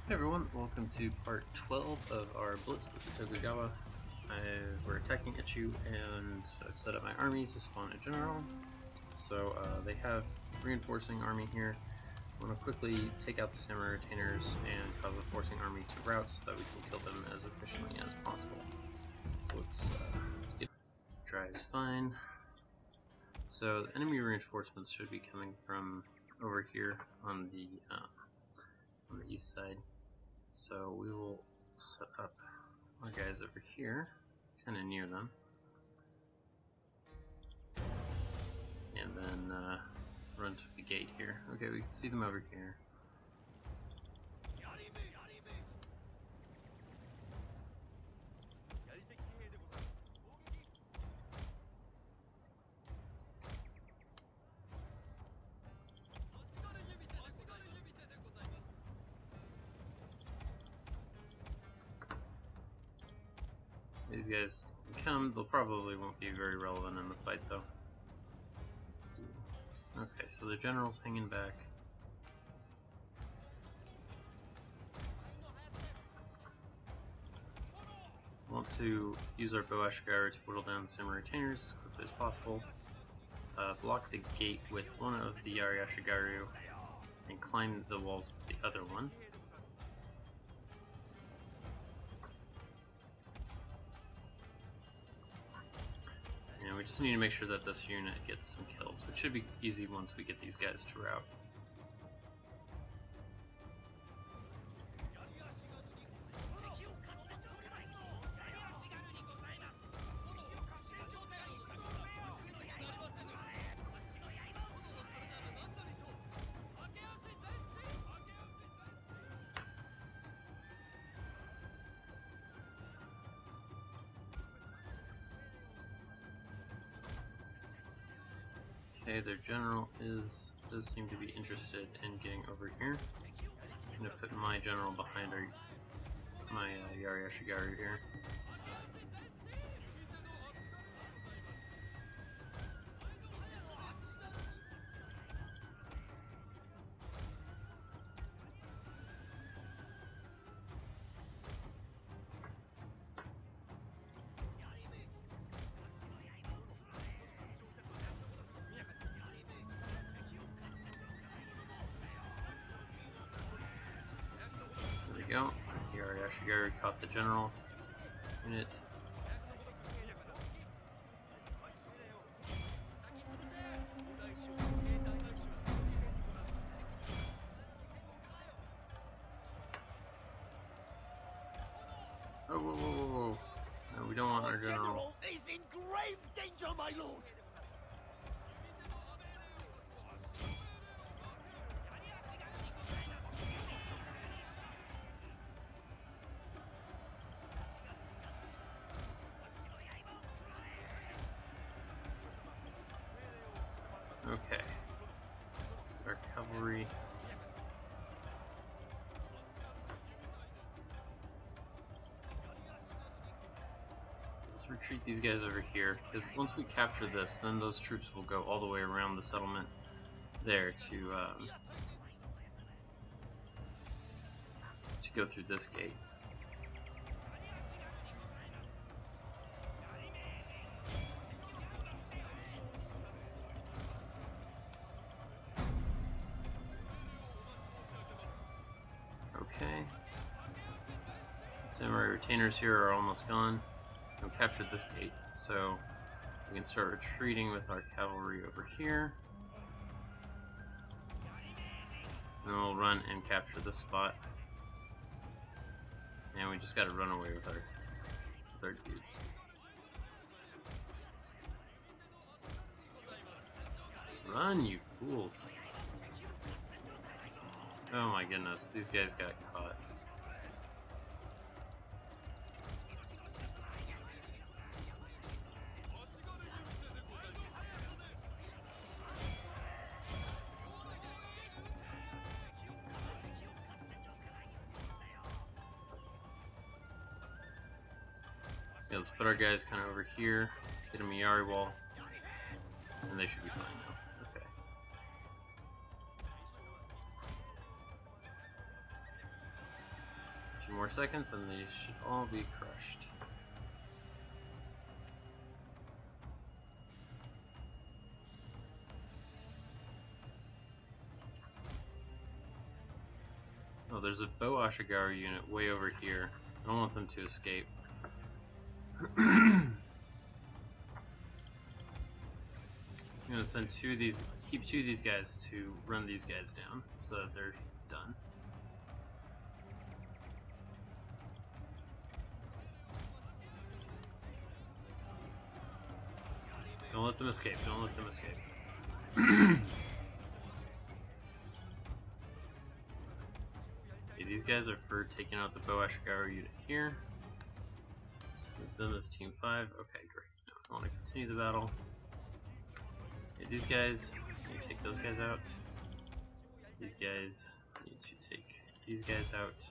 Hey everyone, welcome to part 12 of our Blitz with the Tokugawa. We're attacking Echigo and I've set up my army to spawn a general. So they have reinforcing army here. I want to quickly take out the samurai retainers and cause a forcing army to rout so that we can kill them as efficiently as possible. So let's get dry is fine. So the enemy reinforcements should be coming from over here on the east side. So we will set up our guys over here, kind of near them, and then run to the gate here. Okay, we can see them over here. These guys come, they'll probably won't be very relevant in the fight though. Let's see. Okay, so the general's hanging back. Want to use our bow ashigaru to whittle down the samurai retainers as quickly as possible. Block the gate with one of the yari ashigaru and climb the walls with the other one. And we just need to make sure that this unit gets some kills, which should be easy once we get these guys to rout. Okay, their general does seem to be interested in getting over here. I'm gonna put my general behind my yari ashigaru here. Go. Yari ashigaru caught the general unit. Oh, whoa, whoa, whoa, whoa. No, we don't want our general. Is in grave danger, my lord. Okay. Let's get our cavalry. Let's retreat these guys over here, because once we capture this, then those troops will go all the way around the settlement there to go through this gate. Okay. The samurai retainers here are almost gone. We captured this gate, so we can start retreating with our cavalry over here. And then we'll run and capture this spot. And we just gotta run away with our dudes. Run, you fools! Oh my goodness, these guys got caught. Yeah, let's put our guys kind of over here, get them a yari wall, and they should be fine now. Okay. few more seconds and they should all be crushed. Oh, there's a Bow Ashigaru unit way over here. I don't want them to escape. I'm gonna send keep two of these guys to run these guys down so that they're done. Don't let them escape, don't let them escape. Okay, these guys are for taking out the Bow Ashigaru unit here. With them as Team 5. Okay, great. Now I want to continue the battle. Okay, these guys need to take those guys out. These guys need to take these guys out.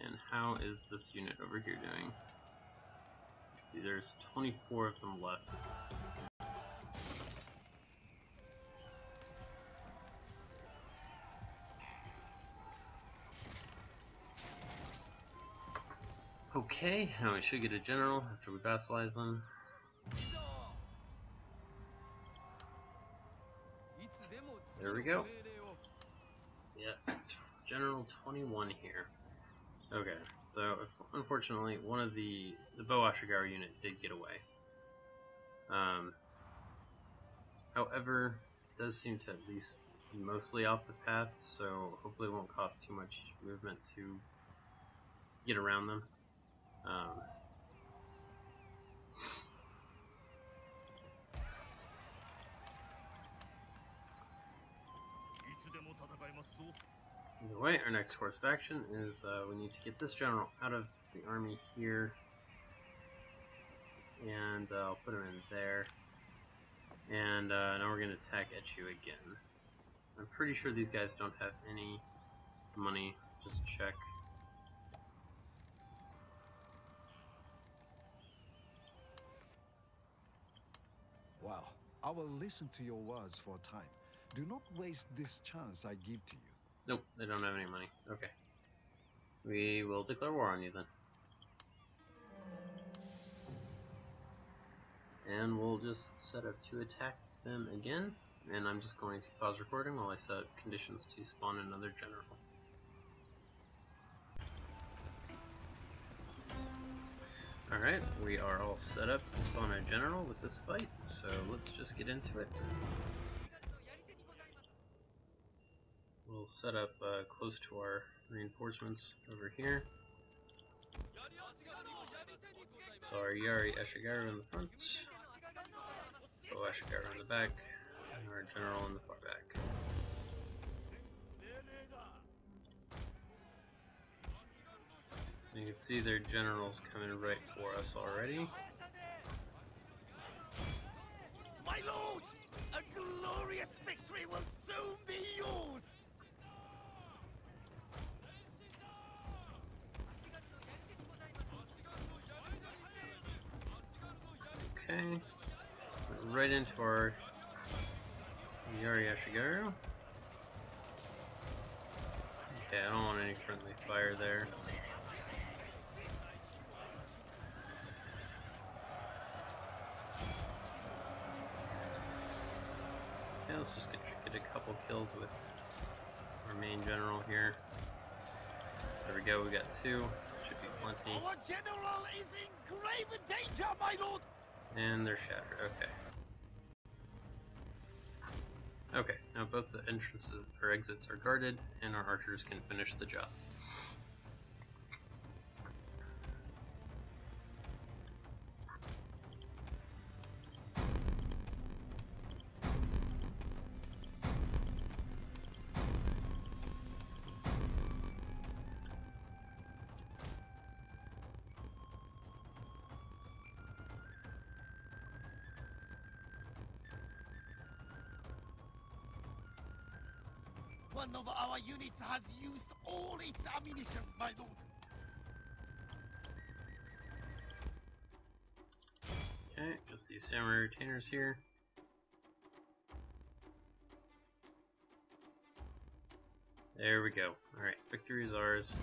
And how is this unit over here doing? Let's see, there's 24 of them left. Okay, now we should get a general after we vassalize them. There we go. Yeah, General 21 here. Okay, so unfortunately one of the Bow Ashigaru unit did get away. However, it does seem to at least be mostly off the path, so hopefully it won't cost too much movement to get around them. Either way, our next course of action is we need to get this general out of the army here, and I'll put him in there, and now we're going to attack Echigo again. I'm pretty sure these guys don't have any money, just check. Wow, I will listen to your words for a time. Do not waste this chance I give to you. Nope, they don't have any money. Okay. We will declare war on you then. And we'll just set up to attack them again. And I'm just going to pause recording while I set up conditions to spawn another general. Alright, we are all set up to spawn a general with this fight, so let's just get into it. We'll set up close to our reinforcements over here. So our Yari Eshigaru in the front, Bow Ashigaru in the back, and our general in the far back. You can see their generals coming right for us already. My lord! A glorious victory will soon be yours! Okay, right into our Yari Eshigaru. Okay, I don't want any friendly fire there. Okay, let's just get a couple kills with our main general here. There we go, we got 2. Should be plenty. Our general is in grave danger, my lord! And they're shattered, okay. Okay, now both the entrances or exits are guarded, and our archers can finish the job. One of our units has used all its ammunition, my lord. Okay, just these samurai retainers here. There we go. Alright, victory is ours.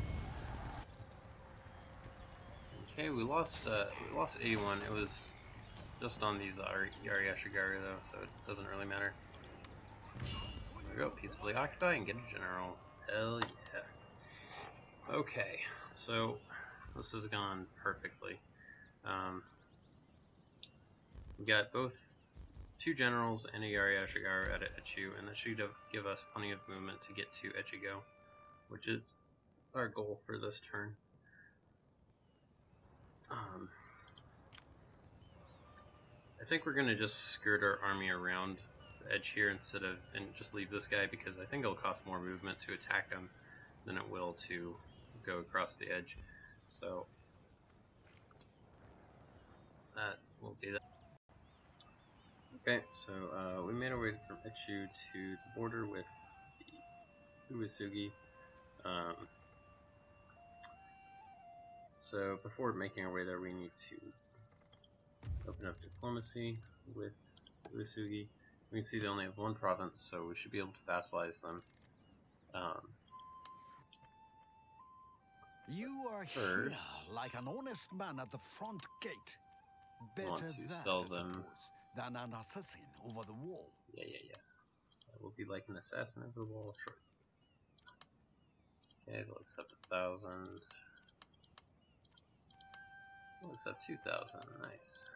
Okay, we lost 81. It was just on these Yari Ashigaru though, so it doesn't really matter. There we go, peacefully occupy and get a general. Hell yeah. Okay, so this has gone perfectly. We got both 2 generals and a Yari Ashigaru at Echigo, and that should give us plenty of movement to get to Echigo, which is our goal for this turn. I think we're gonna just skirt our army around the edge here and just leave this guy, because I think it'll cost more movement to attack him than it will to go across the edge. So that will be that. Okay, so we made our way from Echigo to the border with the Uesugi. So before making our way there, we need to open up diplomacy with Uesugi. We can see they only have 1 province, so we should be able to vassalize them. You are First, here like an honest man at the front gate. I want Better to that, sell I them. suppose, than an assassin over the wall. Yeah. I will be like an assassin over the wall shortly. Okay, they'll accept 1,000. They'll accept 2,000. Nice.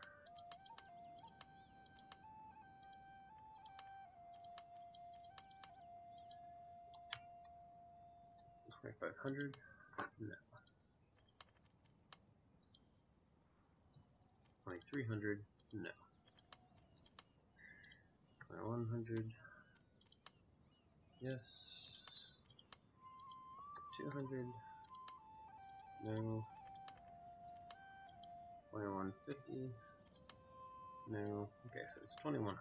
$2,500. No. 2,300. No. 2,100. Yes. 200. No. 2,150. No. Okay, so it's 2,100.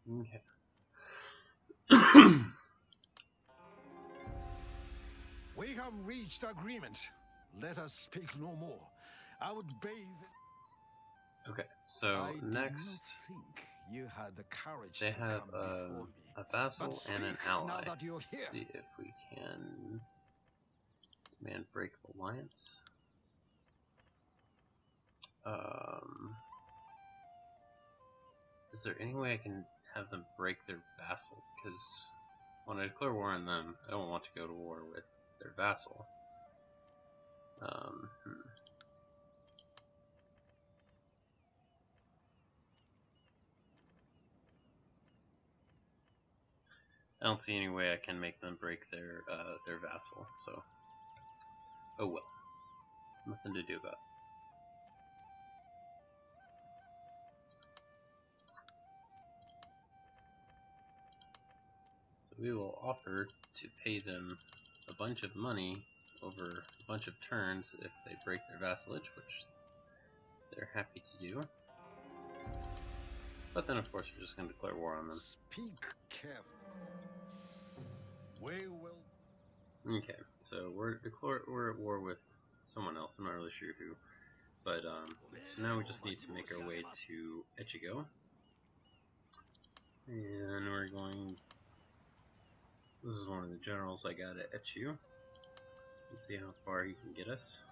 Okay. We have reached agreement. Let us speak no more. I would bathe. Okay, so I next did not think you had the courage they to have come before me. a vassal But and an speak ally. now that you're Let's here. see if we can demand break of alliance. Is there any way I can have them break their vassal? Because when I declare war on them, I don't want to go to war with their vassal. I don't see any way I can make them break their vassal. So, oh well, nothing to do about it. So we will offer to pay them a bunch of money over a bunch of turns if they break their vassalage, which they're happy to do. But then of course we're just going to declare war on them. Speak carefully. We will. Okay, so we're at war with someone else. I'm not really sure who, but so now we just need to make our way to Echigo, and we're going. This is one of the generals I got at Echigo. Let's see how far he can get us.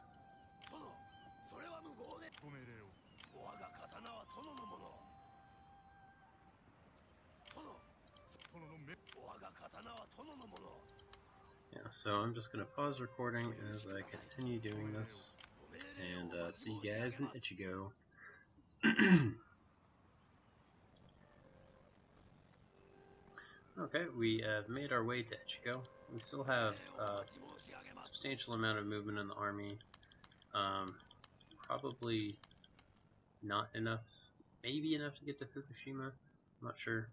Yeah, so I'm just going to pause recording as I continue doing this, and see you guys in Echigo. Okay, we have made our way to Echigo. We still have a substantial amount of movement in the army. Probably not enough, maybe enough to get to Fukushima, I'm not sure.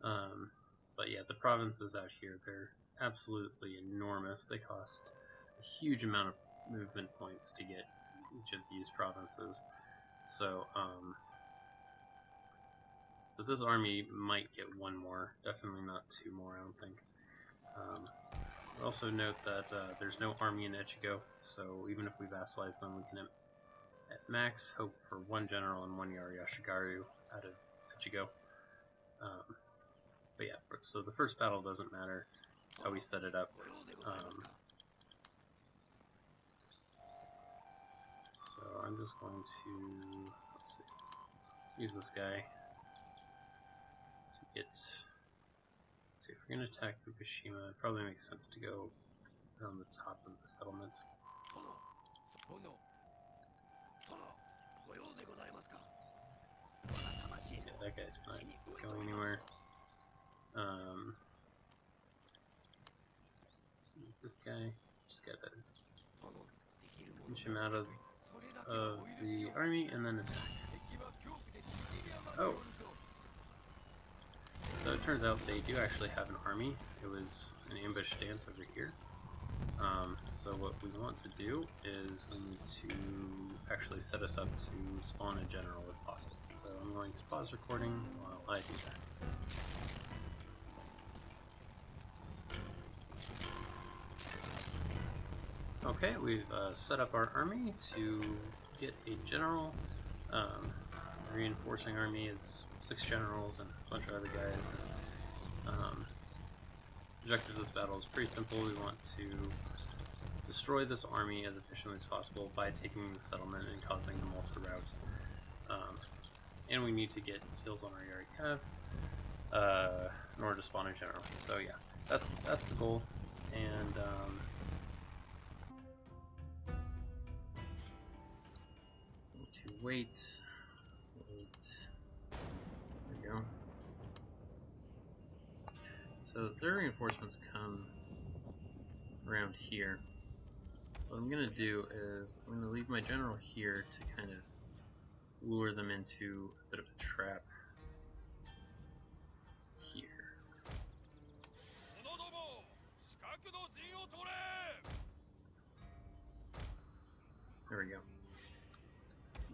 But yeah, the provinces out here, they're absolutely enormous. They cost a huge amount of movement points to get each of these provinces. So, so this army might get 1 more, definitely not 2 more, I don't think. Also note that there's no army in Echigo, so even if we vassalize them, we can at max, hope for 1 general and 1 Yashigaru out of Echigo. But yeah, so the first battle doesn't matter how we set it up. So I'm just going to, let's see, use this guy to get, let's see, if we're going to attack Fukushima, it probably makes sense to go around the top of the settlement. Yeah, that guy's not going anywhere. Use this guy, just gotta punch him out of the army and then attack. Oh! So it turns out they do actually have an army. It was an ambush stance over here. So what we want to do is we need to actually set us up to spawn a general if possible. So I'm going to pause recording while I do that. Okay, we've set up our army to get a general. The reinforcing army is 6 generals and a bunch of other guys. And, objective of this battle is pretty simple. We want to destroy this army as efficiently as possible by taking the settlement and causing them all to rout. And we need to get kills on our Yari Cav in order to spawn a general. So yeah, that's the goal. And to wait. There we go. So their reinforcements come around here. So what I'm going to do is I'm going to leave my general here to kind of lure them into a bit of a trap here. There we go.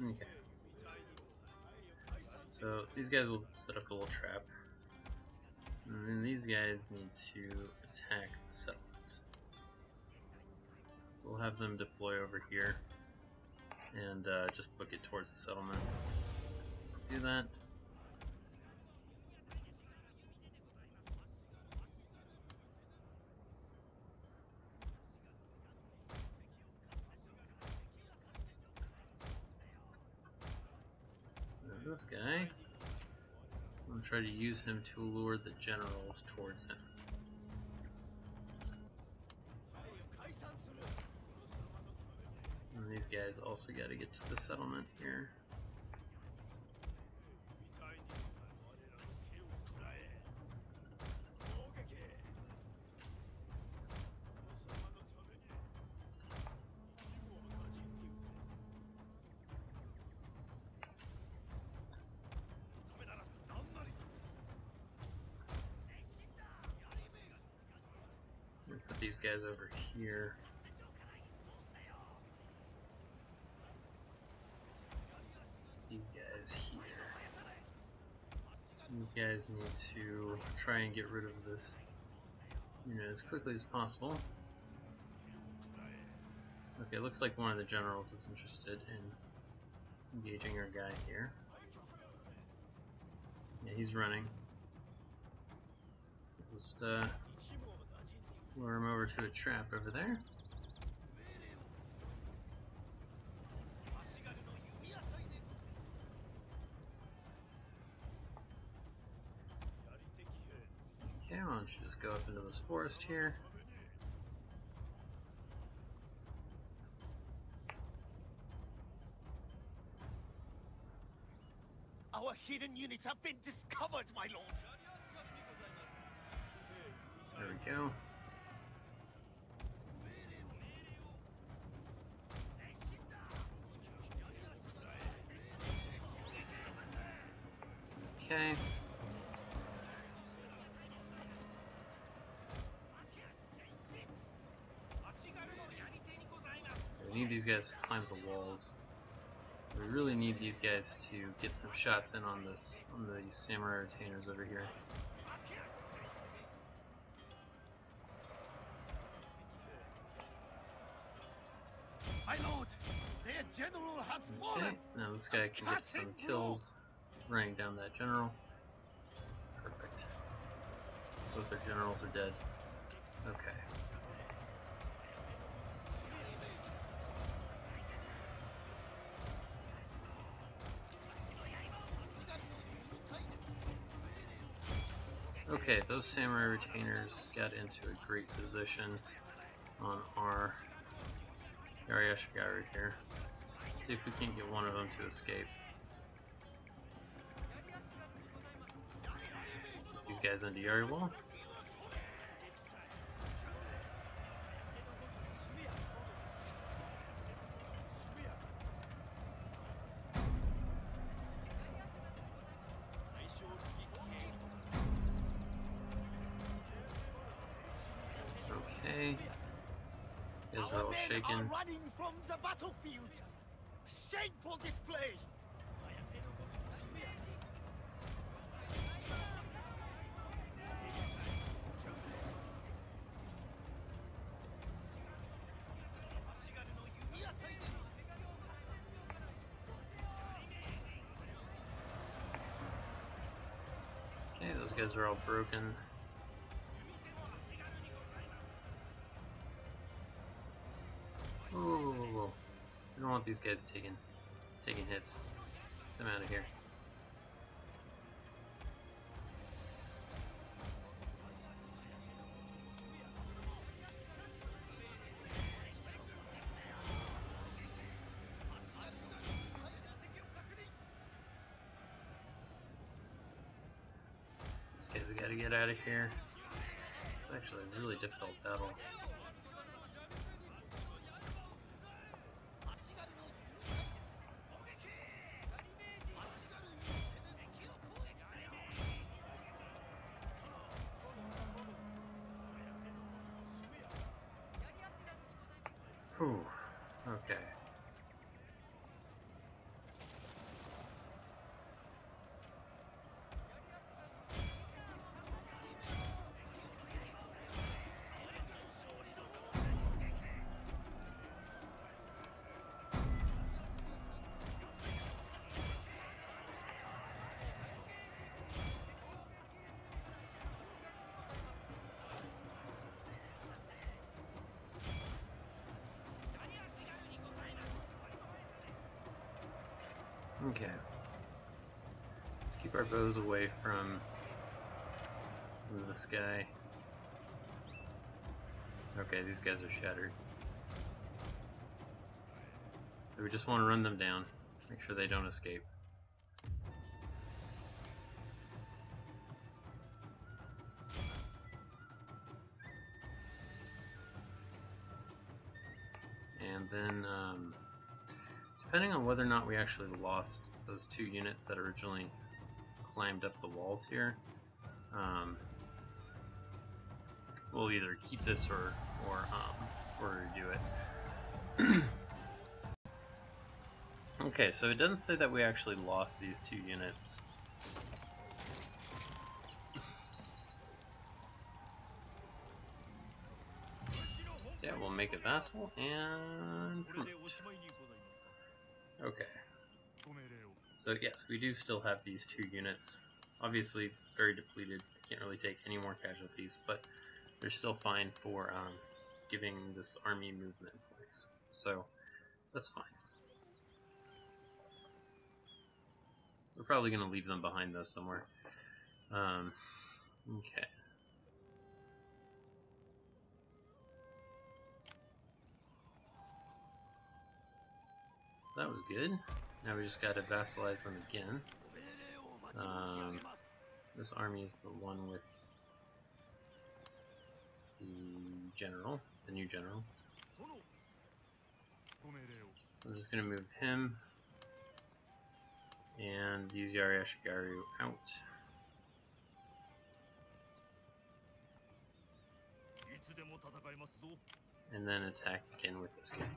Okay. So these guys will set up a little trap. And then these guys need to attack the settlement. So we'll have them deploy over here and just book it towards the settlement. Let's do that. And this guy, I'm going to try to use him to lure the generals towards him. And these guys also got to get to the settlement here. Put these guys over here. These guys here. These guys need to try and get rid of this unit as quickly as possible. Okay, looks like one of the generals is interested in engaging our guy here. Yeah, he's running. So just lure him over to a trap over there. Okay, why don't you just go up into this forest here. Our hidden units have been discovered, my lord. There we go. Okay. We need these guys to climb the walls. We really need these guys to get some shots in on these samurai retainers over here. My lord, their general Okay, now this guy can get some kills running down that general. Perfect. Both their generals are dead. Okay. Okay, those samurai retainers got into a great position on our Yariashigari here. See if we can't get one of them to escape. Get these guys into Yari wall. Okay. These guys are all shaken. Running from the battlefield. Shameful display. Okay, those guys are all broken. Whoa. We don't want these guys taking hits. Get them out of here. These guys gotta get out of here. It's actually a really difficult battle. Whew. Okay. Okay. Let's keep our bows away from this guy. Okay, these guys are shattered. So we just want to run them down. Make sure they don't escape. And then, depending on whether or not we actually lost those 2 units that originally climbed up the walls here, we'll either keep this or redo it. Okay, so it doesn't say that we actually lost these 2 units. So yeah, we'll make a vassal and promote. Okay. So yes, we do still have these 2 units. Obviously very depleted, can't really take any more casualties, but they're still fine for giving this army movement points. So that's fine. We're probably going to leave them behind though somewhere. Okay. So that was good. Now we just got to vassalize them again. This army is the one with the general, the new general. So I'm just going to move him and these Yariashigari out. And then attack again with this guy.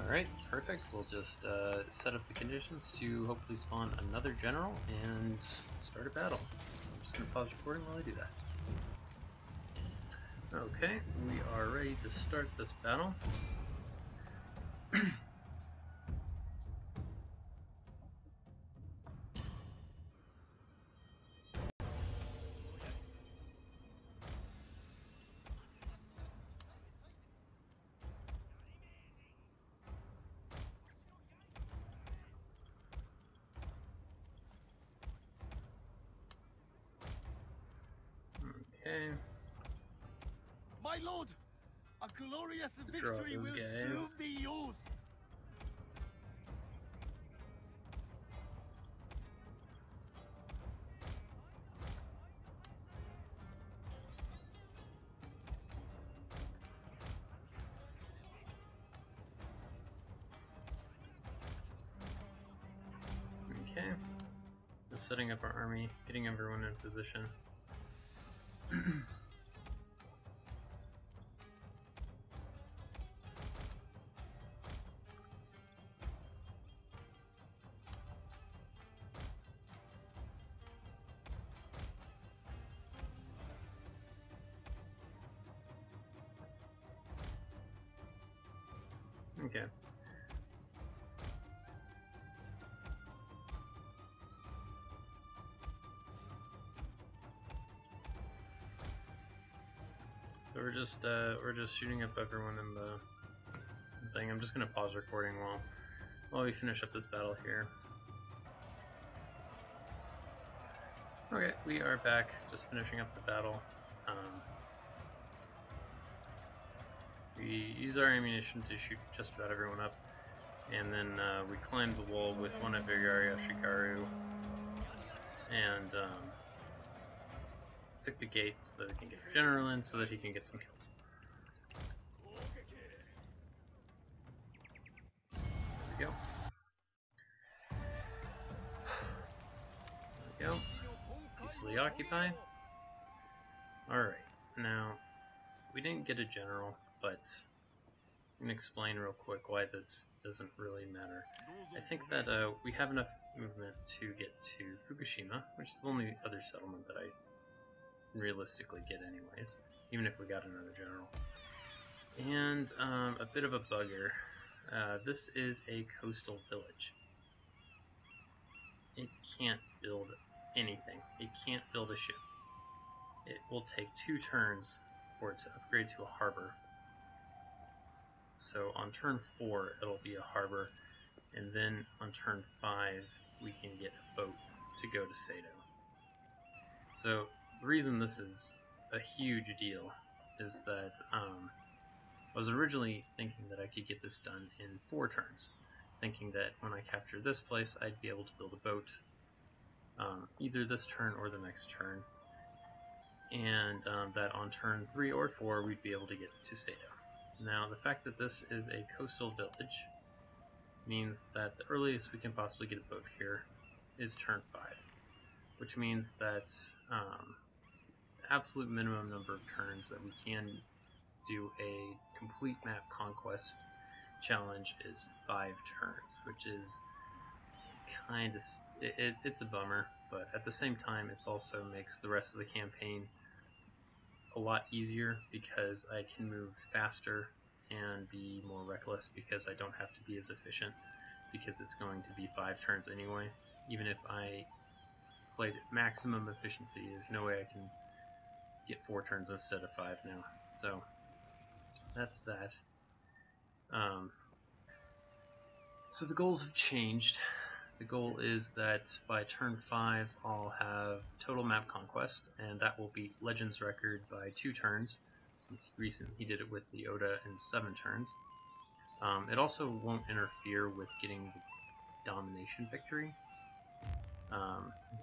Alright, perfect. We'll just set up the conditions to hopefully spawn another general and start a battle. So I'm just going to pause recording while I do that. Okay, we are ready to start this battle. Okay. My lord, a glorious Draw victory those will guys. soon be yours. Okay. Just setting up our army, getting everyone in position. Okay. So we're just shooting up everyone in the thing. I'm just gonna pause recording while we finish up this battle here. Okay, we are back, just finishing up the battle. We use our ammunition to shoot just about everyone up, and then we climbed the wall with one of Vigari Ashikaru, and took the gate so that we can get the general in, so that he can get some kills. There we go. There we go. Peacefully occupy. Alright, now, we didn't get a general, but I'm going to explain real quick why this doesn't really matter. I think that we have enough movement to get to Fukushima, which is the only other settlement that I realistically get anyways, even if we got another general. And a bit of a bugger. This is a coastal village. It can't build anything. It can't build a ship. It will take 2 turns for it to upgrade to a harbor. So on turn 4 it'll be a harbor, and then on turn 5 we can get a boat to go to Sato. So the reason this is a huge deal is that I was originally thinking that I could get this done in 4 turns, thinking that when I capture this place I'd be able to build a boat either this turn or the next turn, and that on turn 3 or 4 we'd be able to get to Sato. Now the fact that this is a coastal village means that the earliest we can possibly get a boat here is turn 5, which means that the absolute minimum number of turns that we can do a complete map conquest challenge is 5 turns, which is kind of it's a bummer, but at the same time it also makes the rest of the campaign a lot easier because I can move faster and be more reckless because I don't have to be as efficient, because it's going to be 5 turns anyway. Even if I played at maximum efficiency, there's no way I can get 4 turns instead of 5 now. So that's that. So the goals have changed. The goal is that by turn 5 I'll have total map conquest, and that will beat Legends record by 2 turns, since he did it with the Oda in 7 turns. It also won't interfere with getting the domination victory,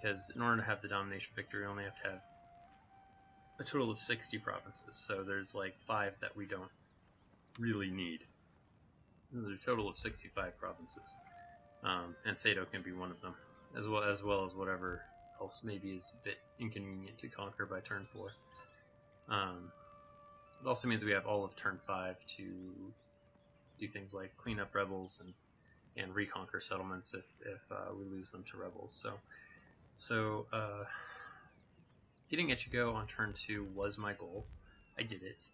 because in order to have the domination victory we only have to have a total of 60 provinces, so there's like 5 that we don't really need. There's a total of 65 provinces. And Sato can be one of them, as well as whatever else maybe is a bit inconvenient to conquer by turn 4. It also means we have all of turn 5 to do things like clean up rebels and and reconquer settlements if we lose them to rebels. So getting Echigo on turn 2 was my goal. I did it.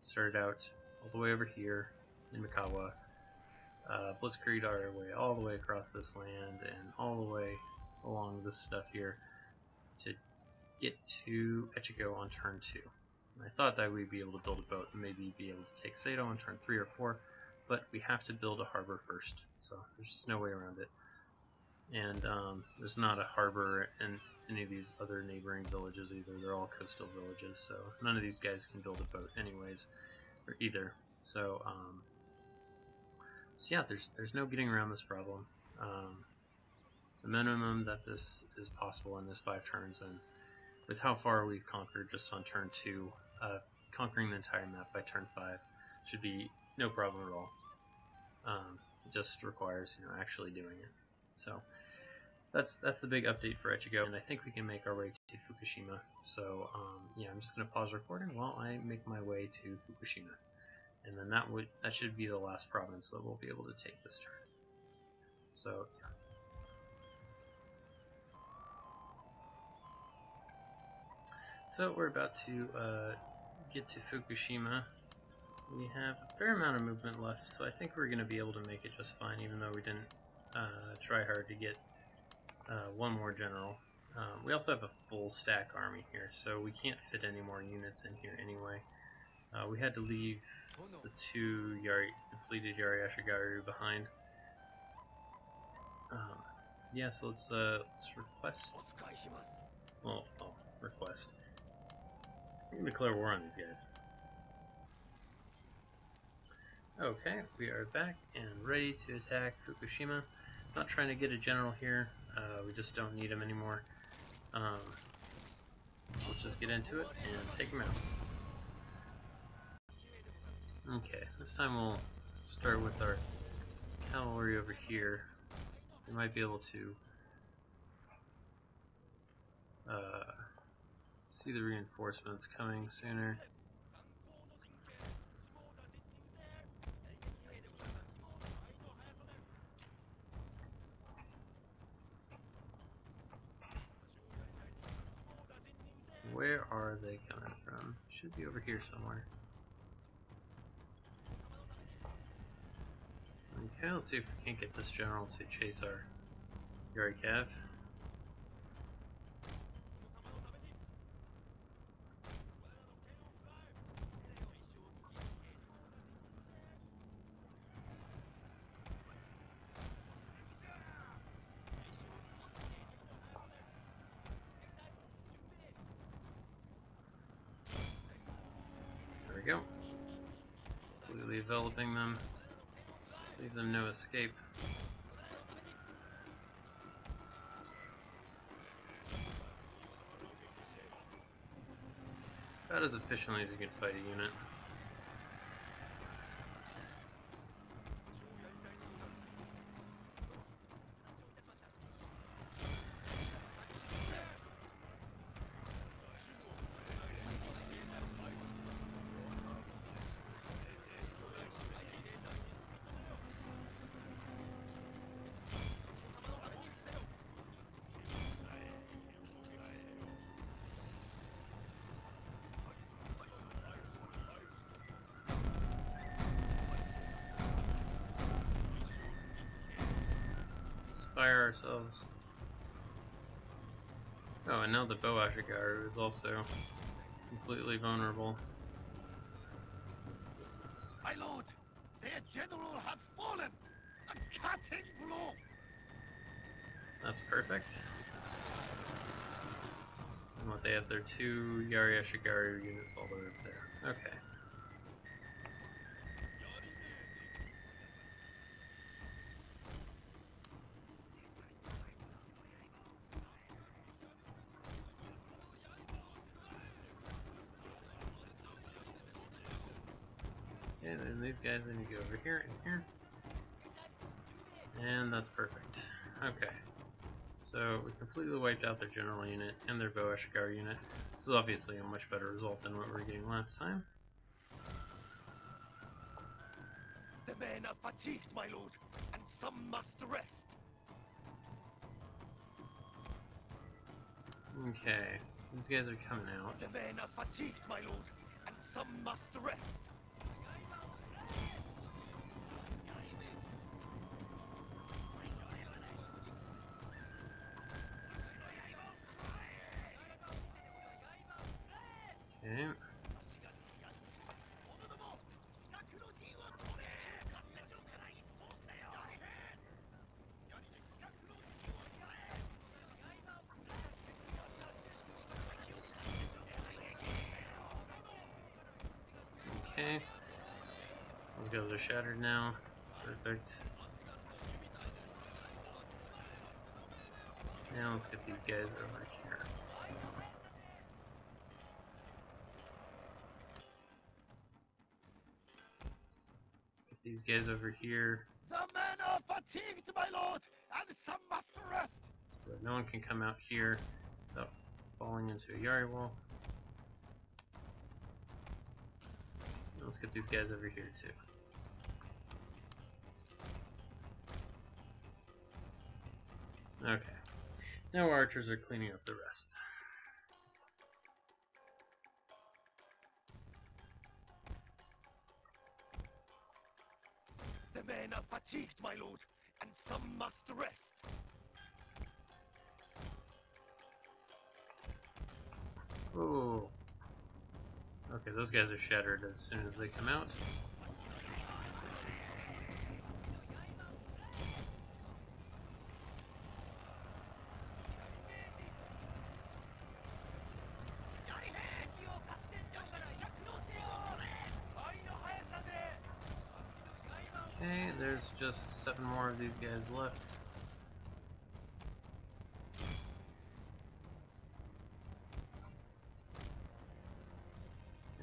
Started out all the way over here in Mikawa, blitzkrieged our way all the way across this land and all the way along this stuff here to get to Echigo on turn 2. And I thought that we'd be able to build a boat and maybe be able to take Sato on turn 3 or 4, but we have to build a harbor first, so there's just no way around it. And there's not a harbor in any of these other neighboring villages either. They're all coastal villages, so none of these guys can build a boat anyways, or either. So yeah, there's no getting around this problem. The minimum that this is possible in this 5 turns, and with how far we've conquered just on turn 2, conquering the entire map by turn 5 should be no problem at all. It just requires, you know, actually doing it. So that's the big update for Echigo, and I think we can make our way to Fukushima. So yeah, I'm just going to pause recording while I make my way to Fukushima, and then that should be the last province that we'll be able to take this turn. So yeah. So we're about to get to Fukushima. We have a fair amount of movement left, so I think we're going to be able to make it just fine, even though we didn't try hard to get one more general. We also have a full stack army here, so we can't fit any more units in here anyway. We had to leave the 2 depleted Yari Ashigaru behind. Yeah, so let's request. Well, request. We can declare war on these guys. Okay, we are back and ready to attack Fukushima. Not trying to get a general here, we just don't need him anymore. Let's just get into it and take him out. Okay, this time we'll start with our cavalry over here. So we might be able to see the reinforcements coming sooner. Where are they coming from? Should be over here somewhere. Okay, let's see if we can't get this general to chase our Yari Cav. There we go. Completely enveloping them. Leave them no escape. It's about as efficiently as you can fight a unit. Fire ourselves. Oh, and now the Bow Ashigaru is also completely vulnerable. This is... My lord, their general has fallen! A cutting blow! That's perfect. And what, they have their 2 Yari Ashigaru units all the way up there. Okay. And then these guys need to go over here and here. And that's perfect. Okay. So we completely wiped out their general unit and their Bow Ashigaru unit. This is obviously a much better result than what we were getting last time. The men are fatigued, my lord, and some must rest. Okay, these guys are coming out. The men are fatigued, my lord, and some must rest. Okay. Okay. Those guys are shattered now. Perfect. Now let's get these guys over here. Get these guys over here. The men are fatigued, my lord, and some must rest. So that no one can come out here without falling into a Yari wall. And let's get these guys over here too. Okay. Now archers are cleaning up the rest. The men are fatigued, my lord, and some must rest. Oh. Okay, those guys are shattered as soon as they come out. Okay, there's just 7 more of these guys left.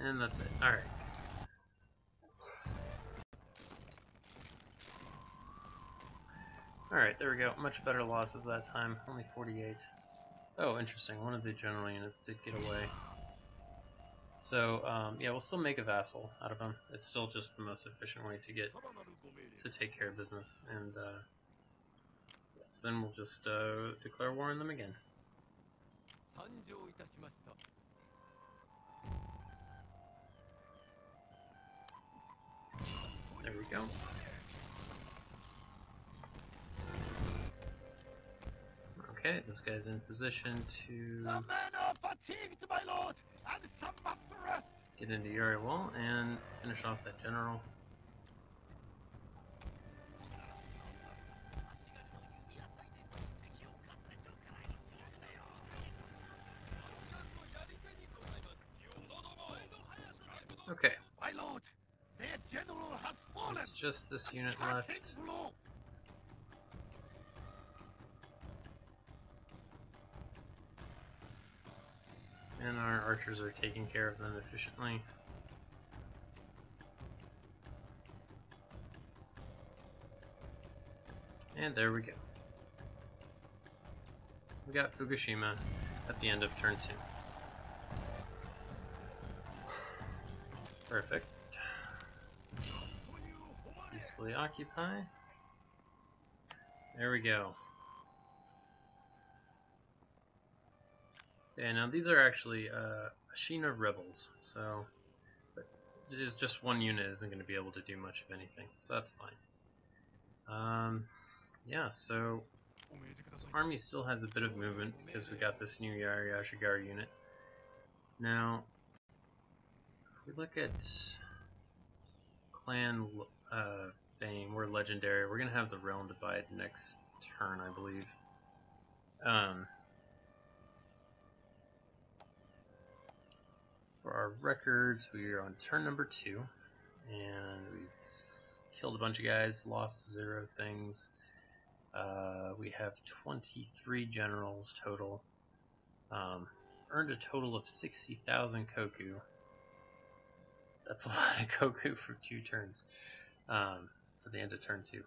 And that's it. Alright. Alright, there we go. Much better losses that time. Only 48. Oh, interesting. One of the general units did get away. So, yeah, we'll still make a vassal out of him. It's still just the most efficient way to take care of business. And, yes, then we'll just declare war on them again. There we go. Okay, this guy's in position to The men are fatigued, my lord, and some must rest. get into Yari Wall and finish off that general. Okay, My lord, their general has fallen. it's just this unit Cutting left. blow. And our archers are taking care of them efficiently. And there we go. We got Fukushima at the end of turn 2. Perfect. Peacefully occupy. There we go. Okay, now these are actually Ashina rebels, so it is just one unit isn't going to be able to do much of anything, so that's fine. Yeah, so this army still has a bit of movement because we got this new Yari Ashigaru unit. Now, if we look at clan fame, we're legendary. We're going to have the realm divide next turn, I believe. For our records, we are on turn number 2, and we've killed a bunch of guys, lost 0 things. We have 23 generals total. Earned a total of 60,000 koku. That's a lot of koku for 2 turns. For the end of turn 2.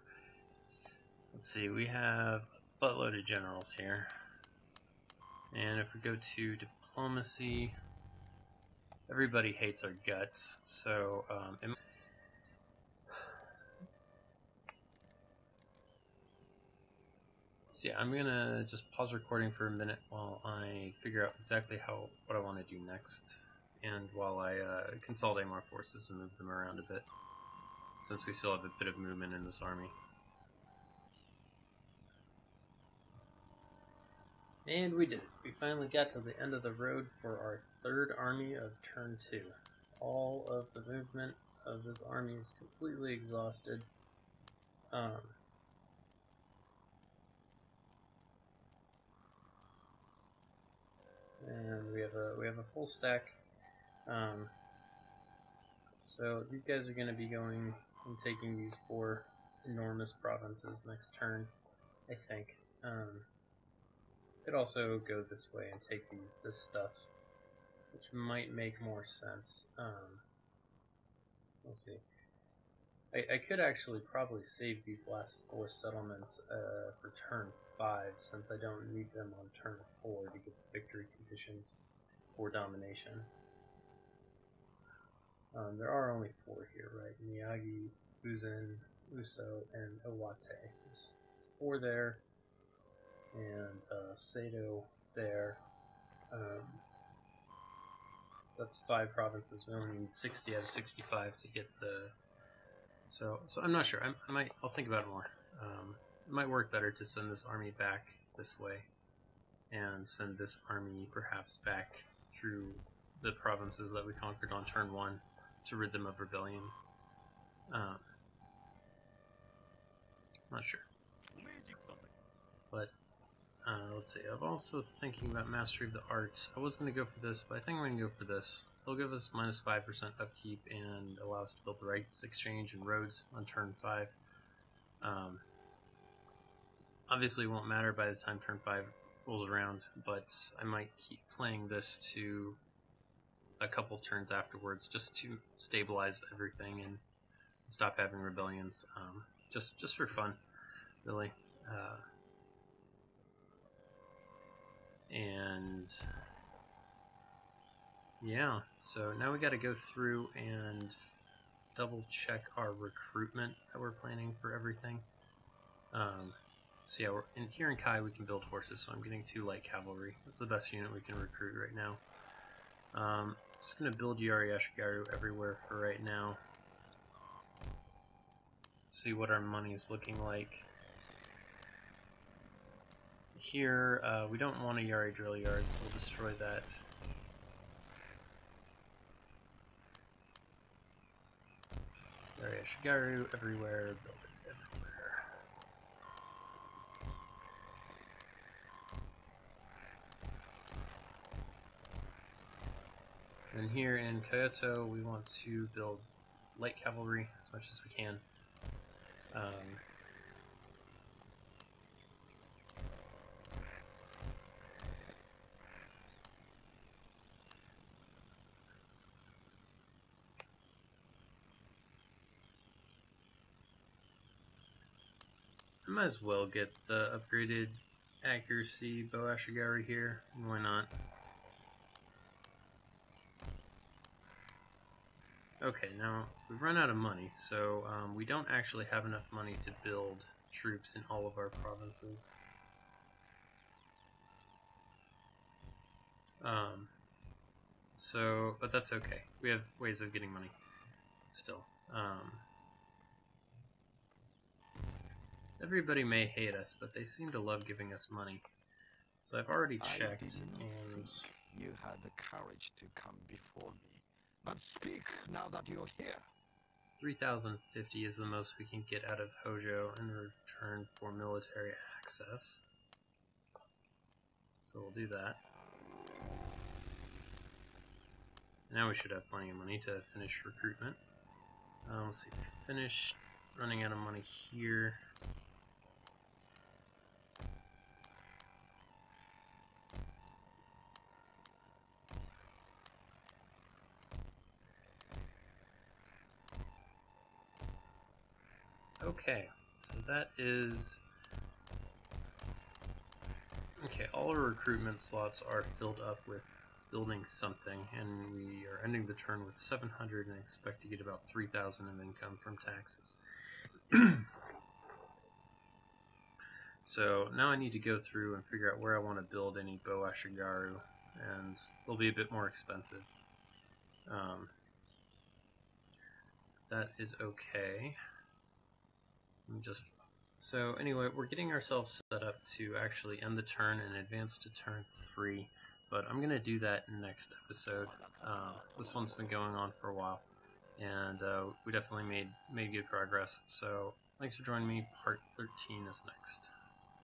Let's see, we have a buttload of generals here. And if we go to diplomacy, everybody hates our guts, so So yeah, I'm gonna just pause recording for a minute while I figure out exactly what I want to do next, and while I consolidate more forces and move them around a bit, since we still have a bit of movement in this army. And we did it. We finally got to the end of the road for our third army of turn 2. All of the movement of this army is completely exhausted. And we have a full stack. So these guys are going to be going and taking these 4 enormous provinces next turn, I think. Could also go this way and take this stuff, which might make more sense. Let's see. I could actually probably save these last 4 settlements for turn 5, since I don't need them on turn 4 to get the victory conditions for domination. There are only 4 here, right? Miyagi, Uzun, Uso, and Iwate. There's 4 there, and Sato there. So that's 5 provinces. We only need 60 out of 65 to get the. So I'm not sure. I'll think about it more. It might work better to send this army back this way, and send this army perhaps back through the provinces that we conquered on turn 1 to rid them of rebellions. Not sure. But let's see. I'm also thinking about Mastery of the Arts. I was going to go for this, but I think I'm going to go for this. It'll give us minus 5% upkeep and allow us to build the rights exchange and roads on turn 5. Obviously, it won't matter by the time turn 5 rolls around, but I might keep playing this to a couple turns afterwards, just to stabilize everything and stop having rebellions. Just for fun, really. And yeah, so now we got to go through and double check our recruitment that we're planning for everything. So yeah, here in Kai we can build horses, so I'm getting 2 light cavalry. That's the best unit we can recruit right now. Just gonna build Yari Ashigaru everywhere for right now. See what our money's looking like. Here, we don't want a Yari drill yard, so we'll destroy that. Yari Ashigaru everywhere, build it everywhere. And here in Kyoto, we want to build light cavalry as much as we can. I might as well get the upgraded accuracy bow Ashigaru here. Why not? Okay, now we've run out of money, so we don't actually have enough money to build troops in all of our provinces. But that's okay. We have ways of getting money still. Everybody may hate us, but they seem to love giving us money. So I've already checked, and you had the courage to come before me. But speak now that you're here. 3,050 is the most we can get out of Hojo in return for military access. So we'll do that. Now we should have plenty of money to finish recruitment. Let's see, we finished running out of money here. Okay, so that is... Okay, all our recruitment slots are filled up with building something, and we are ending the turn with 700 and expect to get about 3,000 of income from taxes. So now I need to go through and figure out where I want to build any Bo Ashigaru, and they'll be a bit more expensive. That is okay. So anyway, we're getting ourselves set up to actually end the turn and advance to turn 3, but I'm going to do that next episode. This one's been going on for a while, and we definitely made good progress. So thanks for joining me. Part 13 is next.